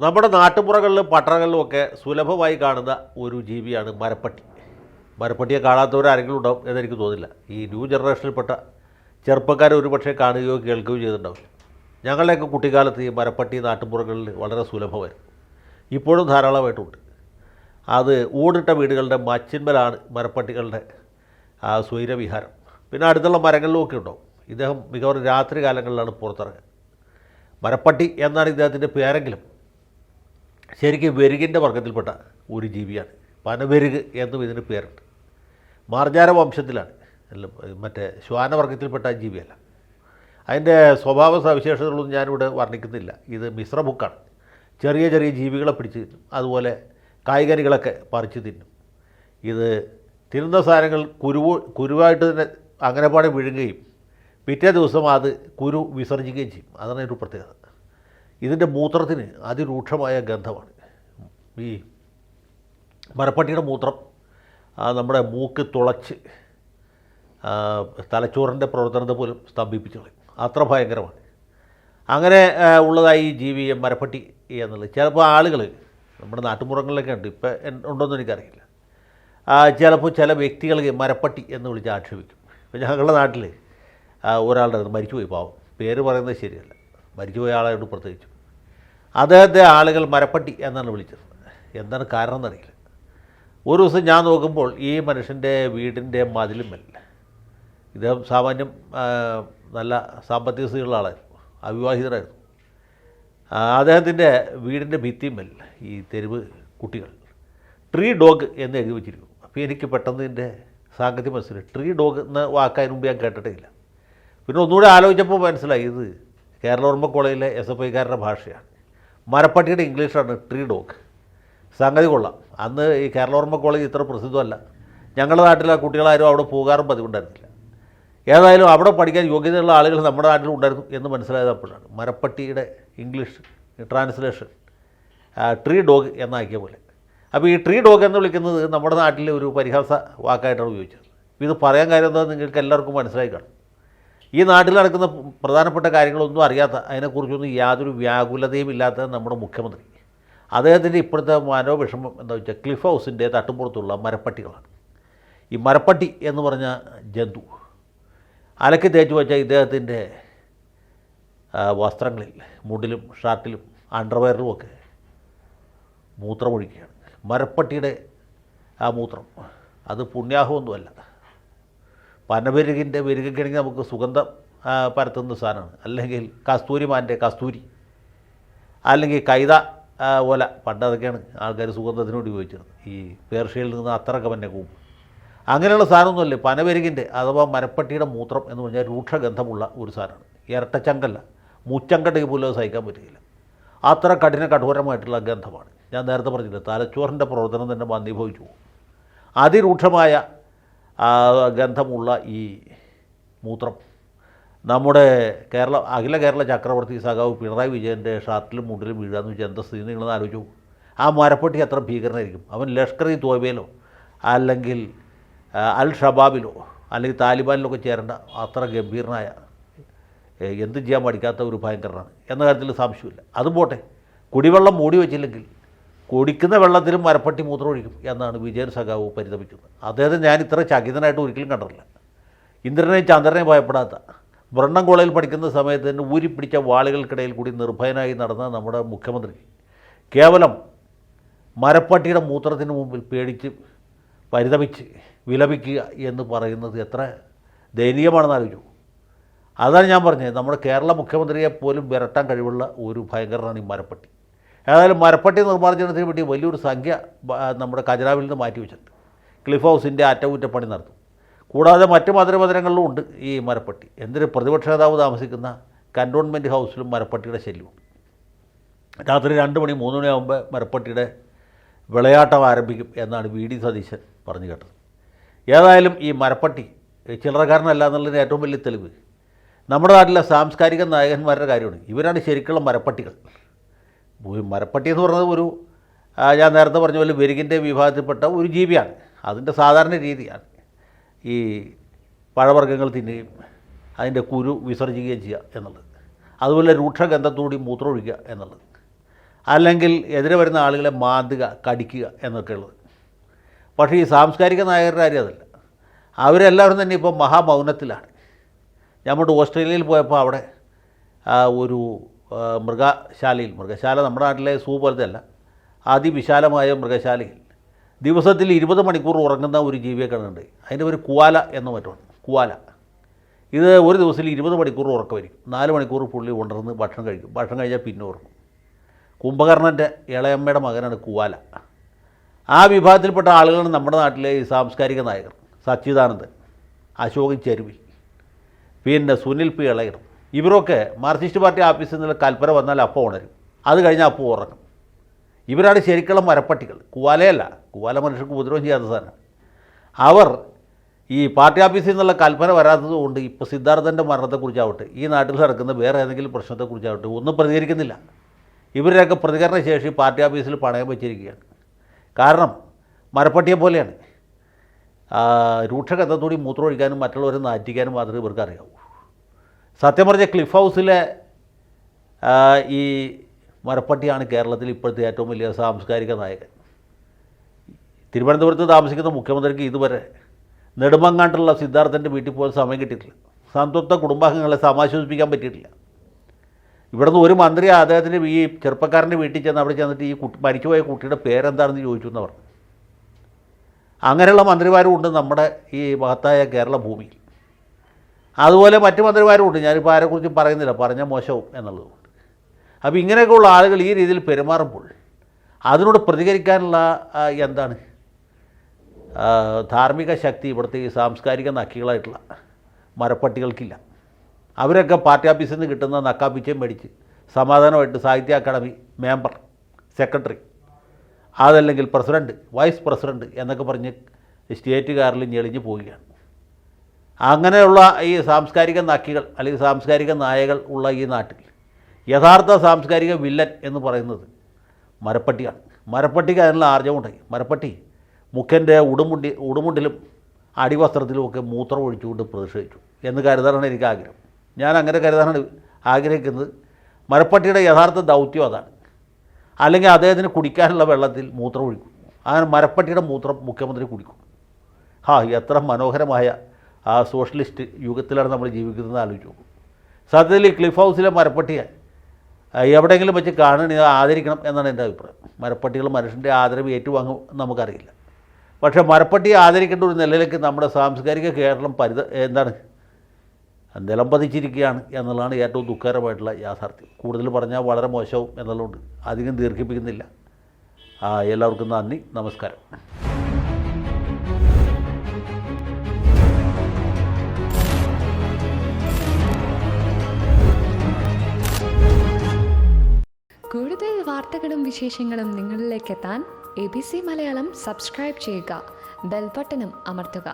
നമ്മുടെ നാട്ടുപുറങ്ങളിലും പട്ടണങ്ങളിലുമൊക്കെ സുലഭമായി കാണുന്ന ഒരു ജീവിയാണ് മരപ്പട്ടി. മരപ്പട്ടിയെ കാണാത്തവരാരെങ്കിലും ഉണ്ടാവും എന്നെനിക്ക് തോന്നില്ല. ഈ ന്യൂ ജനറേഷനിൽപ്പെട്ട ചെറുപ്പക്കാർ ഒരുപക്ഷെ കാണുകയോ കേൾക്കുകയോ ചെയ്തിട്ടുണ്ടാവില്ല. ഞങ്ങളുടെയൊക്കെ കുട്ടിക്കാലത്ത് ഈ മരപ്പട്ടി നാട്ടുപുറങ്ങളിൽ വളരെ സുലഭമായിരുന്നു. ഇപ്പോഴും ധാരാളമായിട്ടുണ്ട്. അത് ഓടിട്ട വീടുകളുടെ മച്ചിന്മേലാണ് മരപ്പട്ടികളുടെ സ്വൈരവിഹാരം. പിന്നെ അടുത്തുള്ള മരങ്ങളിലുമൊക്കെ ഉണ്ടാവും. ഇദ്ദേഹം മിക്കവാറും രാത്രി കാലങ്ങളിലാണ് പുറത്തിറങ്ങുക. മരപ്പട്ടി എന്നാണ് ഇദ്ദേഹത്തിൻ്റെ പേരെങ്കിലും ശരിക്കും വെരുകിൻ്റെ വർഗ്ഗത്തിൽപ്പെട്ട ഒരു ജീവിയാണ്. പനവെരുക് എന്നും ഇതിന് പേരുണ്ട്. മാർജാര വംശത്തിലാണ്, മറ്റേ ശ്വാനവർഗ്ഗത്തിൽപ്പെട്ട ജീവിയല്ല. അതിൻ്റെ സ്വഭാവ സവിശേഷതകളൊന്നും ഞാനിവിടെ വർണ്ണിക്കുന്നില്ല. ഇത് മിശ്ര ബുക്കാണ്. ചെറിയ ചെറിയ ജീവികളെ പിടിച്ച് തിന്നും, അതുപോലെ കായ്കനികളൊക്കെ പറിച്ച് തിന്നും. ഇത് തിന്നുന്ന സാധനങ്ങൾ കുരുവായിട്ട് തന്നെ അങ്ങനെ പാടെ വിഴുങ്ങുകയും പിറ്റേ ദിവസം അത് കുരു വിസർജിക്കുകയും ചെയ്യും. അതാണ് ഒരു പ്രത്യേകത. ഇതിൻ്റെ മൂത്രത്തിന് അതിരൂക്ഷമായ ഗന്ധമാണ്. ഈ മരപ്പട്ടിയുടെ മൂത്രം നമ്മുടെ മൂക്ക് തുളച്ച് തലച്ചോറിൻ്റെ പ്രവർത്തനത്തെ പോലും സ്തംഭിപ്പിച്ചു കളയും. അത്ര ഭയങ്കരമാണ്. അങ്ങനെ ഉള്ളതായി ഈ ജീവിയെ മരപ്പട്ടി എന്നുള്ളത്. ചിലപ്പോൾ ആളുകൾ നമ്മുടെ നാട്ടുപുറങ്ങളിലൊക്കെ ഉണ്ട്, ഇപ്പം ഉണ്ടോയെന്ന് എനിക്കറിയില്ല. ചിലപ്പോൾ ചില വ്യക്തികൾ മരപ്പട്ടി എന്ന് വിളിച്ച് ആക്ഷേപിക്കും. ഇപ്പം ഞങ്ങളുടെ നാട്ടിൽ ഒരാളുടെ മരിച്ചുപോയി, പാവം, പേര് പറയുന്നത് ശരിയല്ല, മരിച്ചുപോയ ആളായിട്ട് പ്രത്യേകിച്ചും. അദ്ദേഹത്തെ ആളുകൾ മരപ്പട്ടി എന്നാണ് വിളിച്ചത്. എന്താണ് കാരണം എന്നറിയില്ല. ഒരു ദിവസം ഞാൻ നോക്കുമ്പോൾ ഈ മനുഷ്യൻ്റെ വീടിൻ്റെ മതിലുമ്മൽ, ഇദ്ദേഹം സാമാന്യം നല്ല സാമ്പത്തിക സ്ഥിതിയുള്ള ആളായിരുന്നു, അവിവാഹിതരായിരുന്നു. അദ്ദേഹത്തിൻ്റെ വീടിൻ്റെ ഭിത്തിമേൽ ഈ തെരുവ് കുട്ടികൾ ട്രീ ഡോഗ് എന്ന് എഴുതി വച്ചിരിക്കും. അപ്പോൾ എനിക്ക് പെട്ടെന്ന് ഇതിൻ്റെ സാങ്കത്യം മനസ്സിലായി. ട്രീ ഡോഗ് എന്ന വാക്കതിന് മുമ്പ് ഞാൻ കേട്ടിട്ടില്ല. പിന്നെ ഒന്നുകൂടി ആലോചിച്ചപ്പോൾ മനസ്സിലായി ഇത് കേരളോർമ്മ കോളേജിലെ SFIക്കാരുടെ ഭാഷയാണ്. മരപ്പട്ടിയുടെ ഇംഗ്ലീഷാണ് ട്രീ ഡോഗ്. സംഗതി കൊള്ളാം. അന്ന് ഈ കേരളോർമ്മ കോളേജ് ഇത്ര പ്രസിദ്ധമല്ല. ഞങ്ങളുടെ നാട്ടിലെ കുട്ടികളാരും അവിടെ പോകാറും പതിവുണ്ടായിരുന്നില്ല. ഏതായാലും അവിടെ പഠിക്കാൻ യോഗ്യതയുള്ള ആളുകൾ നമ്മുടെ നാട്ടിലുണ്ടായിരുന്നു എന്ന് മനസ്സിലായത് അപ്പോഴാണ്. മരപ്പട്ടിയുടെ ഇംഗ്ലീഷ് ട്രാൻസ്ലേഷൻ ട്രീ ഡോഗ് എന്നാക്കിയ പോലെ. അപ്പോൾ ഈ ട്രീ ഡോഗ് എന്ന് വിളിക്കുന്നത് നമ്മുടെ നാട്ടിലെ ഒരു പരിഹാസ വാക്കായിട്ടാണ് ഉപയോഗിച്ചത്. ഇത് പറയാൻ കാര്യം എന്താണെന്ന് നിങ്ങൾക്ക് എല്ലാവർക്കും മനസ്സിലായി കാണും. ഈ നാട്ടിൽ നടക്കുന്ന പ്രധാനപ്പെട്ട കാര്യങ്ങളൊന്നും അറിയാത്ത, അതിനെക്കുറിച്ചൊന്നും യാതൊരു വ്യാകുലതയും ഇല്ലാത്ത നമ്മുടെ മുഖ്യമന്ത്രി, അദ്ദേഹത്തിൻ്റെ ഇപ്പോഴത്തെ മനോവിഷമം എന്താ വെച്ചാൽ ക്ലിഫ് ഹൗസിൻ്റെ തട്ടുമ്പുറത്തുള്ള മരപ്പട്ടികളാണ്. ഈ മരപ്പട്ടി എന്ന് പറഞ്ഞ ജന്തു അലക്കി തേച്ച് വെച്ച ഇദ്ദേഹത്തിൻ്റെ വസ്ത്രങ്ങളിൽ, മുടിലും ഷർട്ടിലും അണ്ടർവെയറിലുമൊക്കെ മൂത്രമൊഴിക്കുകയാണ്. മരപ്പട്ടിയുടെ ആ മൂത്രം അത് പുണ്യാഹമൊന്നുമല്ല. പനവെരുകിൻ്റെ വെരുകയാണെങ്കിൽ നമുക്ക് സുഗന്ധം പരത്തുന്ന സാധനമാണ്. അല്ലെങ്കിൽ കസ്തൂരിമാൻ്റെ കസ്തൂരി, അല്ലെങ്കിൽ കൈത ഓല, പണ്ടതൊക്കെയാണ് ആൾക്കാർ സുഗന്ധത്തിന് വേണ്ടി ഉപയോഗിച്ചിരുന്നത്. ഈ പേർഷ്യയിൽ നിന്ന് അത്രയൊക്കെ തന്നെ കൂമ്പ് അങ്ങനെയുള്ള സാധനമൊന്നുമല്ലേ പനവെരുകിൻ്റെ അഥവാ മരപ്പട്ടിയുടെ മൂത്രം എന്ന് പറഞ്ഞാൽ രൂക്ഷഗന്ധമുള്ള ഒരു സാധനമാണ്. ഇരട്ടച്ചങ്കല്ല, മുച്ചങ്കടയ്ക്ക് പോലും അത് സഹിക്കാൻ പറ്റുകയില്ല. അത്ര കഠോരമായിട്ടുള്ള ഗന്ധമാണ്. ഞാൻ നേരത്തെ പറഞ്ഞില്ല, തലച്ചോറിൻ്റെ പ്രവർത്തനം തന്നെ മന്ദീഭവിച്ചു പോകും. അതിരൂക്ഷമായ ഗന്ധമുള്ള ഈ മൂത്രം നമ്മുടെ അഖില കേരള ചക്രവർത്തി സഖാവ് പിണറായി വിജയൻ്റെ ഷർട്ടിലും മുണ്ടിലും വീഴാന്ന് വെച്ചാൽ എന്താ സ്ഥിതി നിങ്ങളെന്ന് ആലോചിച്ചു. ആ മരപ്പട്ടി അത്ര ഭീകരനായിരിക്കും. അവൻ ലഷ്കർ ഇ തോയ്ബയിലോ അല്ലെങ്കിൽ അൽ ഷബാബിലോ അല്ലെങ്കിൽ താലിബാനിലൊക്കെ ചേരേണ്ട അത്ര ഗംഭീരനായ, എന്ത് ചെയ്യാൻ പഠിക്കാത്ത ഒരു ഭയങ്കരനാണ് എന്ന കാര്യത്തിൽ സംശയമില്ല. അതും പോട്ടെ, കുടിവെള്ളം മൂടി വെച്ചില്ലെങ്കിൽ കുടിക്കുന്ന വെള്ളത്തിലും മരപ്പട്ടി മൂത്രമൊഴിക്കും എന്നാണ് വിജയൻ സഖാവ് പരിതപിക്കുന്നത്. അദ്ദേഹത്തെ ഞാൻ ഇത്ര ചകിതനായിട്ട് ഒരിക്കലും കണ്ടിട്ടില്ല. ഇന്ദ്രനെയും ചന്ദ്രനെയും ഭയപ്പെടാത്ത, ബ്രണ്ണം കോളേജിൽ പഠിക്കുന്ന സമയത്ത് തന്നെ ഊരിപ്പിടിച്ച വാളുകൾക്കിടയിൽ കൂടി നിർഭയനായി നടന്ന നമ്മുടെ മുഖ്യമന്ത്രി കേവലം മരപ്പട്ടിയുടെ മൂത്രത്തിന് മുമ്പിൽ പേടിച്ച് പരിതപിച്ച് വിലപിക്കുക എന്ന് പറയുന്നത് എത്ര ദയനീയമാണെന്ന് ആലോചിച്ചു. അതാണ് ഞാൻ പറഞ്ഞത്, നമ്മുടെ കേരള മുഖ്യമന്ത്രിയെ പോലും വിരട്ടാൻ കഴിവുള്ള ഒരു ഭയങ്കരനാണ് ഈ മരപ്പട്ടി. ഏതായാലും മരപ്പട്ടി നിർമ്മാർജ്ജനത്തിന് വേണ്ടി വലിയൊരു സംഖ്യ നമ്മുടെ ഖജനാവിൽ നിന്ന് മാറ്റി വെച്ചിട്ടുണ്ട്. ക്ലിഫ് ഹൗസിൻ്റെ അറ്റകുറ്റപ്പണി നടത്തും. കൂടാതെ മറ്റ് മധുരമധുരങ്ങളിലും ഉണ്ട് ഈ മരപ്പട്ടി. എന്തിന് പ്രതിപക്ഷ നേതാവ് താമസിക്കുന്ന കൻ്റോൺമെൻറ്റ് ഹൗസിലും മരപ്പട്ടിയുടെ ശല്യമുണ്ട്. രാത്രി 2 മണി 3 മണിയാകുമ്പോൾ മരപ്പട്ടിയുടെ വിളയാട്ടം ആരംഭിക്കും എന്നാണ് VD സതീശൻ പറഞ്ഞു കേട്ടത്. ഏതായാലും ഈ മരപ്പട്ടി ചില്ലറക്കാരനല്ല എന്നുള്ളതിന് ഏറ്റവും വലിയ തെളിവ് നമ്മുടെ നാട്ടിലെ സാംസ്കാരിക നായകന്മാരുടെ കാര്യമാണ്. ഇവരാണ് ശരിക്കുള്ള മരപ്പട്ടികൾ. മരപ്പട്ടി എന്ന് പറയുന്നത് ഒരു, ഞാൻ നേരത്തെ പറഞ്ഞ പോലെ വെരുകിൻ്റെ വിഭാഗത്തിൽപ്പെട്ട ഒരു ജീവിയാണ്. അതിൻ്റെ സാധാരണ രീതിയാണ് ഈ പഴവർഗ്ഗങ്ങൾ തിന്നുകയും അതിൻ്റെ കുരു വിസർജിക്കുകയും ചെയ്യുക എന്നുള്ളത്. അതുപോലെ രൂക്ഷഗന്ധത്തോടി മൂത്രമൊഴിക്കുക എന്നുള്ളത്. അല്ലെങ്കിൽ എതിരെ വരുന്ന ആളുകളെ മാന്തുക, കടിക്കുക എന്നൊക്കെയുള്ളത്. പക്ഷേ ഈ സാംസ്കാരിക നായകരുടെ കാര്യം അതല്ല. അവരെല്ലാവരും തന്നെ ഇപ്പോൾ മഹാമൗനത്തിലാണ്. ഞാൻ ഓസ്ട്രേലിയയിൽ പോയപ്പോൾ അവിടെ ഒരു മൃഗശാല നമ്മുടെ നാട്ടിലെ സൂ പോലത്തെ അല്ല, അതിവിശാലമായ മൃഗശാലയിൽ ദിവസത്തിൽ 20 മണിക്കൂർ ഉറങ്ങുന്ന ഒരു ജീവിയെ കാണുന്നുണ്ട്. അതിൻ്റെ പേര് കുവാല എന്ന് മറ്റുമാണ്. കുവാല ഇത് ഒരു ദിവസത്തിൽ 20 മണിക്കൂർ ഉറക്കമായിരിക്കും. 4 മണിക്കൂർ പുള്ളി ഉണർന്ന് ഭക്ഷണം കഴിക്കും. ഭക്ഷണം കഴിച്ചാൽ പിന്നെ ഉറങ്ങും. കുംഭകർണൻ്റെ ഇളയമ്മയുടെ മകനാണ് കുവാല. ആ വിഭാഗത്തിൽപ്പെട്ട ആളുകളാണ് നമ്മുടെ നാട്ടിലെ ഈ സാംസ്കാരിക നായകർ. സച്ചിദാനന്ദൻ, അശോകൻ ചെരുവിൽ, പിന്നെ സുനിൽ പി ഇളയർ. ഇവരൊക്കെ മാർക്സിസ്റ്റ് പാർട്ടി ഓഫീസിൽ നിന്നുള്ള കൽപ്പന വന്നാൽ അപ്പോൾ ഉണരും. അത് കഴിഞ്ഞാൽ അപ്പോൾ ഉറങ്ങും. ഇവരാണ് ശരിക്കുള്ള മരപ്പട്ടികൾ. കുവാലയല്ല, കുവാല മനുഷ്യർക്ക് ഉപദ്രവം ചെയ്യാത്ത സാധനമാണ്. അവർ ഈ പാർട്ടി ഓഫീസിൽ നിന്നുള്ള കൽപ്പന വരാത്തത് കൊണ്ട് ഇപ്പോൾ സിദ്ധാർത്ഥൻ്റെ മരണത്തെക്കുറിച്ചാവട്ടെ, ഈ നാട്ടിൽ നടക്കുന്ന വേറെ ഏതെങ്കിലും പ്രശ്നത്തെക്കുറിച്ചാവട്ടെ ഒന്നും പ്രതികരിക്കുന്നില്ല. ഇവരുടെയൊക്കെ പ്രതികരണ ശേഷി പാർട്ടി ഓഫീസിൽ പണയം വെച്ചിരിക്കുകയാണ്. കാരണം മരപ്പട്ടിയെ പോലെയാണ്. രൂക്ഷഗന്ധത്തോടെ മൂത്രമൊഴിക്കാനും മറ്റുള്ളവരെ നാറ്റിക്കാനും മാത്രമേ ഇവർക്ക് അറിയാവൂ. സത്യം പറഞ്ഞ ക്ലിഫ് ഹൗസിലെ ഈ മരപ്പട്ടിയാണ് കേരളത്തിൽ ഇപ്പോഴത്തെ ഏറ്റവും വലിയ സാംസ്കാരിക നായകൻ. തിരുവനന്തപുരത്ത് താമസിക്കുന്ന മുഖ്യമന്ത്രിക്ക് ഇതുവരെ നെടുമങ്ങാണ്ടുള്ള സിദ്ധാർത്ഥൻ്റെ വീട്ടിൽ പോകാൻ സമയം കിട്ടിയിട്ടില്ല. സംതൃപ്ത കുടുംബാംഗങ്ങളെ സമാശ്വസിപ്പിക്കാൻ പറ്റിയിട്ടില്ല. ഇവിടുന്ന് ഒരു മന്ത്രി അദ്ദേഹത്തിൻ്റെ ഈ ചെറുപ്പക്കാരൻ്റെ വീട്ടിൽ ചെന്ന് അവിടെ ചെന്നിട്ട് ഈ മരിച്ചുപോയ കുട്ടിയുടെ പേരെന്താണെന്ന് ചോദിച്ചു എന്നവർ. അങ്ങനെയുള്ള മന്ത്രിമാരും ഉണ്ട് നമ്മുടെ ഈ മഹത്തായ കേരള ഭൂമിയിൽ. അതുപോലെ മറ്റു മന്ത്രിമാരും ഉണ്ട്. ഞാനിപ്പോൾ ആരെക്കുറിച്ചും പറയുന്നില്ല, പറഞ്ഞാൽ മോശവും എന്നുള്ളതുകൊണ്ട്. അപ്പോൾ ഇങ്ങനെയൊക്കെയുള്ള ആളുകൾ ഈ രീതിയിൽ പെരുമാറുമ്പോൾ അതിനോട് പ്രതികരിക്കാനുള്ള എന്താണ് ധാർമ്മിക ശക്തി ഇവിടുത്തെ ഈ സാംസ്കാരിക നക്കികളായിട്ടുള്ള മരപ്പട്ടികൾക്കില്ല. അവരൊക്കെ പാർട്ടി ഓഫീസിൽ നിന്ന് കിട്ടുന്ന നക്കാപ്പിച്ചയും മേടിച്ച് സമാധാനമായിട്ട് സാഹിത്യ അക്കാദമി മെമ്പർ, സെക്രട്ടറി, അതല്ലെങ്കിൽ പ്രസിഡൻറ്റ്, വൈസ് പ്രസിഡൻറ്റ് എന്നൊക്കെ പറഞ്ഞ് സ്റ്റേറ്റ് കാറിൽ ഞെളിഞ്ഞ് പോവുകയാണ്. അങ്ങനെയുള്ള ഈ സാംസ്കാരിക നക്കികൾ അല്ലെങ്കിൽ സാംസ്കാരിക നായകൾ ഉള്ള ഈ നാട്ടിൽ യഥാർത്ഥ സാംസ്കാരിക വില്ലൻ എന്ന് പറയുന്നത് മരപ്പട്ടിയാണ്. മരപ്പട്ടിക്ക് അതിനുള്ള ആർജവമുണ്ടായി. മരപ്പട്ടി മുഖ്യൻ്റെ ഉടുമുണ്ടിലും അടിവസ്ത്രത്തിലുമൊക്കെ മൂത്രം ഒഴിച്ചുകൊണ്ട് പ്രതിഷേധിച്ചു എന്ന് കരുതാനാണ് എനിക്ക് ആഗ്രഹം. ഞാൻ അങ്ങനെ കരുതാനാണ് ആഗ്രഹിക്കുന്നത്. മരപ്പട്ടിയുടെ യഥാർത്ഥ ദൗത്യം അതാണ്. അല്ലെങ്കിൽ അദ്ദേഹത്തിന് കുടിക്കാനുള്ള വെള്ളത്തിൽ മൂത്രം ഒഴിക്കും. അങ്ങനെ മരപ്പട്ടിയുടെ മൂത്രം മുഖ്യമന്ത്രി കുടിക്കും. എത്ര മനോഹരമായ ആ സോഷ്യലിസ്റ്റ് യുഗത്തിലാണ് നമ്മൾ ജീവിക്കുന്നത് ആലോചിച്ച് നോക്കും. സത്യത്തിൽ ഈ ക്ലിഫ് ഹൗസിലെ മരപ്പട്ടിയെ എവിടെയെങ്കിലും വെച്ച് ആദരിക്കണം എന്നാണ് എൻ്റെ അഭിപ്രായം. മരപ്പട്ടികൾ മനുഷ്യൻ്റെ ആദരവ് ഏറ്റുവാങ്ങും നമുക്കറിയില്ല. പക്ഷേ മരപ്പട്ടിയെ ആദരിക്കേണ്ട ഒരു നിലയിലേക്ക് നമ്മുടെ സാംസ്കാരിക കേരളം നിലം പതിച്ചിരിക്കുകയാണ് എന്നുള്ളതാണ് ഏറ്റവും ദുഃഖകരമായിട്ടുള്ള യാഥാർത്ഥ്യം. കൂടുതൽ പറഞ്ഞാൽ വളരെ മോശവും എന്നുള്ളതുകൊണ്ട് അധികം ദീർഘിപ്പിക്കുന്നില്ല. എല്ലാവർക്കും നന്ദി, നമസ്കാരം. കൂടുതൽ വാർത്തകളും വിശേഷങ്ങളും നിങ്ങളിലേക്ക് എത്താൻ ABC മലയാളം സബ്സ്ക്രൈബ് ചെയ്യുക, ബെൽ ബട്ടണും അമർത്തുക.